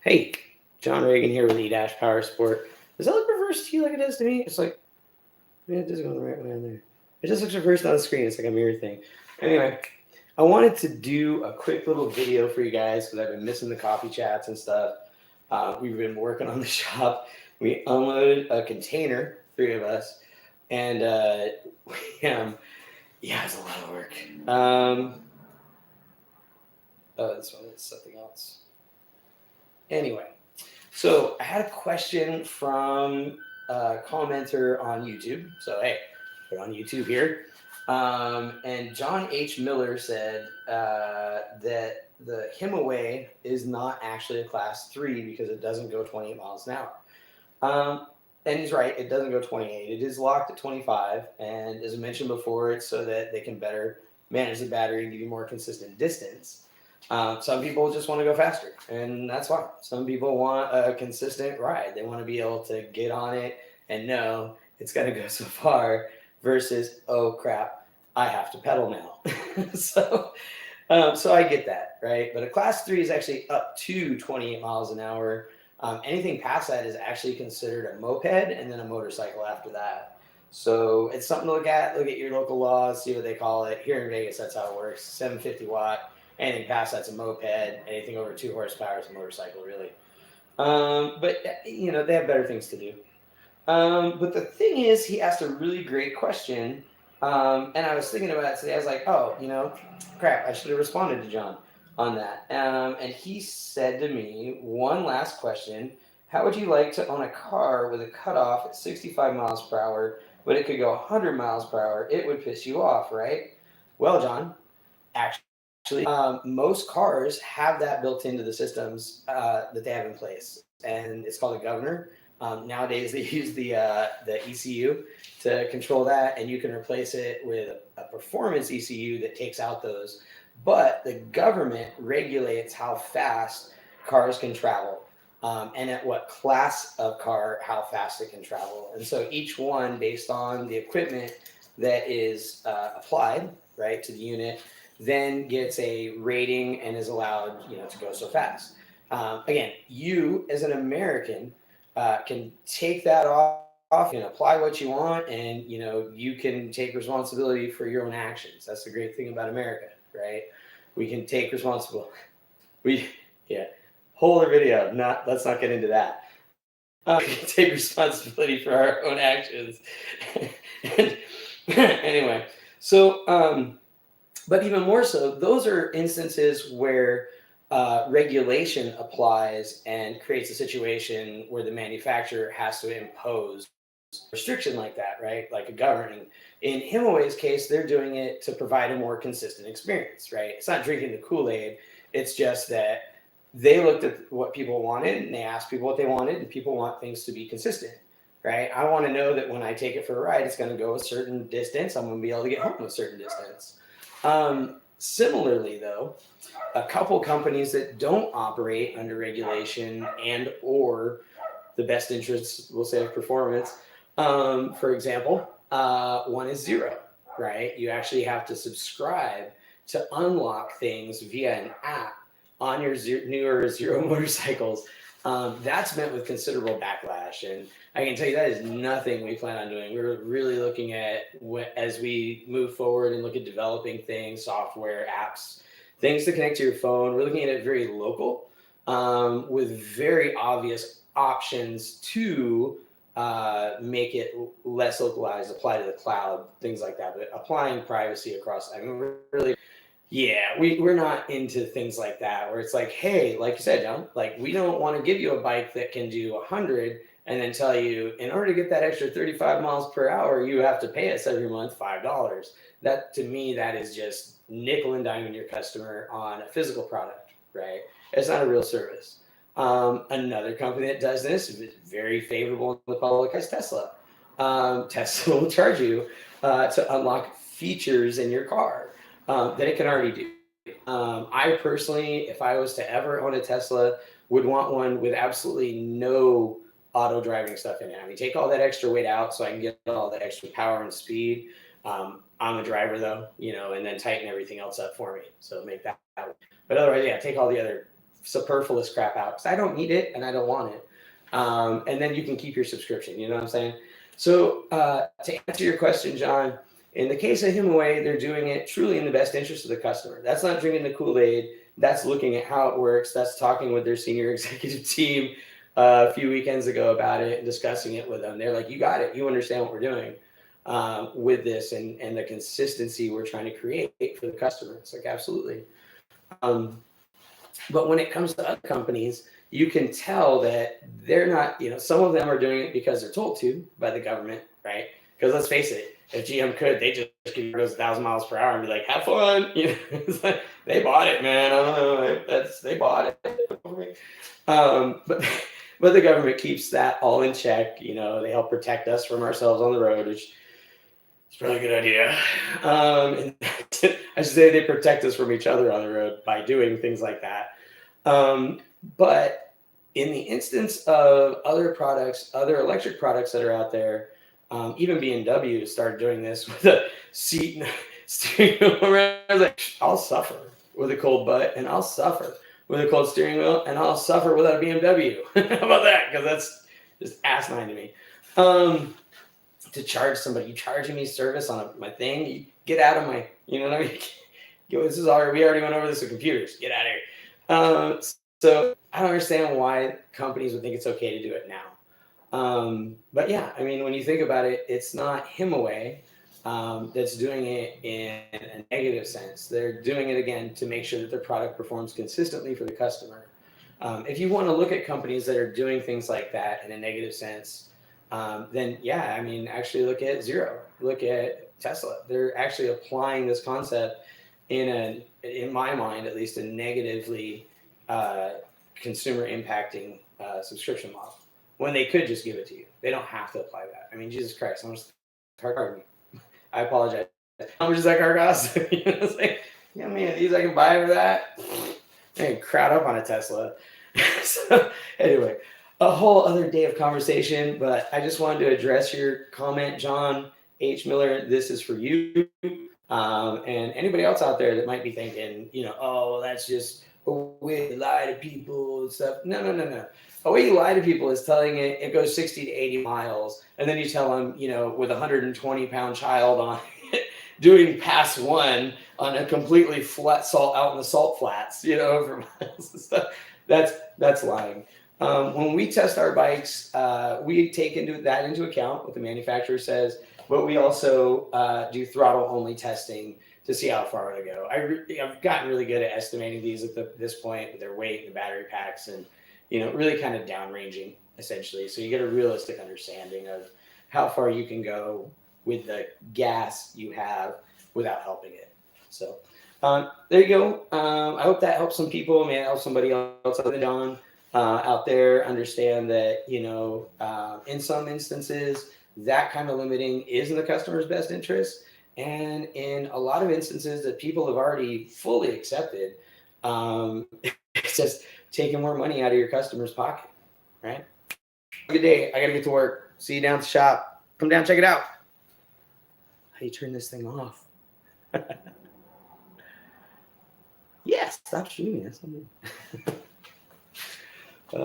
Hey, John Reagan here with E-Powersport. Does that look reversed to you like it does to me? It's like, yeah, it does go the right way on there. It just looks reversed on the screen. It's like a mirror thing. Anyway, I wanted to do a quick little video for you guys because I've been missing the coffee chats and stuff. We've been working on the shop. We unloaded a container, three of us, and yeah, it's a lot of work. Oh, this one is something else. Anyway, so I had a question from a commenter on YouTube. So hey, put on YouTube here. And John H. Miller said that the Himiway is not actually a class 3 because it doesn't go 28 miles an hour. And he's right, it doesn't go 28. It is locked at 25. And as I mentioned before, it's so that they can better manage the battery and give you more consistent distance. Some people just want to go faster, and that's fine. Some people want a consistent ride. They want to be able to get on it and know it's going to go so far versus, oh crap, I have to pedal now. So I get that, right? But a class 3 is actually up to 28 miles an hour. Anything past that is actually considered a moped and then a motorcycle after that. So it's something to look at. Look at your local laws, see what they call it. Here in Vegas, that's how it works. 750 watt. Anything past that's a moped. Anything over 2 horsepower is a motorcycle, really. But they have better things to do. But the thing is, he asked a really great question. And I was thinking about it today. I was like, oh, crap, I should have responded to John on that. And he said to me, one last question. How would you like to own a car with a cutoff at 65 miles per hour, but it could go 100 miles per hour? It would piss you off, right? Well, John, actually, most cars have that built into the systems that they have in place, and it's called a governor. Nowadays, they use the ECU to control that, and you can replace it with a performance ECU that takes out those. But the government regulates how fast cars can travel, and at what class of car, how fast it can travel. And so each one, based on the equipment that is applied, right, to the unit, then gets a rating and is allowed, to go so fast. Again, you as an American can take that off and apply what you want, and you can take responsibility for your own actions. That's the great thing about America, right? We can take responsibility. Yeah, whole other video. Let's not get into that. We can take responsibility for our own actions. And anyway, so but even more so, those are instances where regulation applies and creates a situation where the manufacturer has to impose restriction like that, right? Like a governing. In Himiway's case, they're doing it to provide a more consistent experience, right? It's not drinking the Kool-Aid. It's just that they looked at what people wanted and they asked people what they wanted, and people want things to be consistent, right? I want to know that when I take it for a ride, it's going to go a certain distance. I'm going to be able to get home a certain distance. Similarly, though, a couple companies that don't operate under regulation and or the best interests, we'll say, of performance, for example, one is Zero, right? You actually have to subscribe to unlock things via an app on your newer Zero motorcycles. That's met with considerable backlash, and I can tell you that is nothing we plan on doing. We're really looking at as we move forward and look at developing things, software, apps, things to connect to your phone. We're looking at it very local, with very obvious options to make it less localized, apply to the cloud, things like that. But applying privacy across, we're really, yeah, we're not into things like that where it's like, hey, like you said, John, like we don't want to give you a bike that can do 100 and then tell you in order to get that extra 35 miles per hour, you have to pay us every month $5. That, to me, that is just nickel and diming your customer on a physical product, right? It's not a real service. Another company that does this is very favorable in the public is Tesla. Tesla will charge you to unlock features in your car that it can already do. I personally, if I was to ever own a Tesla, would want one with absolutely no auto driving stuff in it. Take all that extra weight out so I can get all that extra power and speed. I'm a driver though, and then tighten everything else up for me. So make that. But otherwise, yeah, take all the other superfluous crap out because I don't need it and I don't want it. And then you can keep your subscription. You know what I'm saying? So to answer your question, John, in the case of Himiway, they're doing it truly in the best interest of the customer. That's not drinking the Kool-Aid. That's looking at how it works. That's talking with their senior executive team a few weekends ago about it and discussing it with them. They're like, you got it. You understand what we're doing with this and the consistency we're trying to create for the customer. It's like, absolutely. But when it comes to other companies, you can tell that they're not, some of them are doing it because they're told to by the government, right? Because let's face it, if GM could, they just give those 1,000 miles per hour and be like, have fun. It's like, they bought it, man. I don't know. They bought it. But the government keeps that all in check. They help protect us from ourselves on the road, which is probably a good idea. And I should say they protect us from each other on the road by doing things like that. But in the instance of other products, other electric products that are out there, even BMW started doing this with a seat and steering wheel around. I was like, I'll suffer with a cold butt and I'll suffer with a cold steering wheel and I'll suffer without a BMW. How about that? Because that's just asinine to me. To charge somebody, you charging me service on my thing, you get out of my, you know what I mean? We already went over this with computers. Get out of here. So I don't understand why companies would think it's okay to do it now. But yeah, I mean, when you think about it, it's not Himiway that's doing it in a negative sense. They're doing it again to make sure that their product performs consistently for the customer. If you want to look at companies that are doing things like that in a negative sense, then yeah, I mean, actually look at Zero, look at Tesla. They're actually applying this concept in my mind, at least, a negatively consumer impacting subscription model when they could just give it to you. They don't have to apply that. I mean, Jesus Christ, how much car? I apologize. How much does that car cost? It's like, yeah, man, these I can buy for that. Hey, crowd up on a Tesla. So anyway, a whole other day of conversation, but I just wanted to address your comment, John H. Miller. This is for you. And anybody else out there that might be thinking, oh, that's just a way to lie to people and stuff. No. A way you lie to people is telling it goes 60 to 80 miles, and then you tell them, with a 120-pound child on it, doing pass one on a completely flat salt out in the salt flats, for miles and stuff. That's lying. When we test our bikes, we take that into account, what the manufacturer says, but we also do throttle-only testing to see how far they go. I've gotten really good at estimating these at this point with their weight and the battery packs and, really kind of downranging, essentially. So you get a realistic understanding of how far you can go with the gas you have without helping it. So there you go. I hope that helps some people. May it help somebody else other than Don out there understand that, in some instances, that kind of limiting is in the customer's best interest. And in a lot of instances that people have already fully accepted, it's just taking more money out of your customer's pocket, right? Good day. I got to get to work. See you down at the shop. Come down, check it out. How do you turn this thing off? Yes, stop shooting.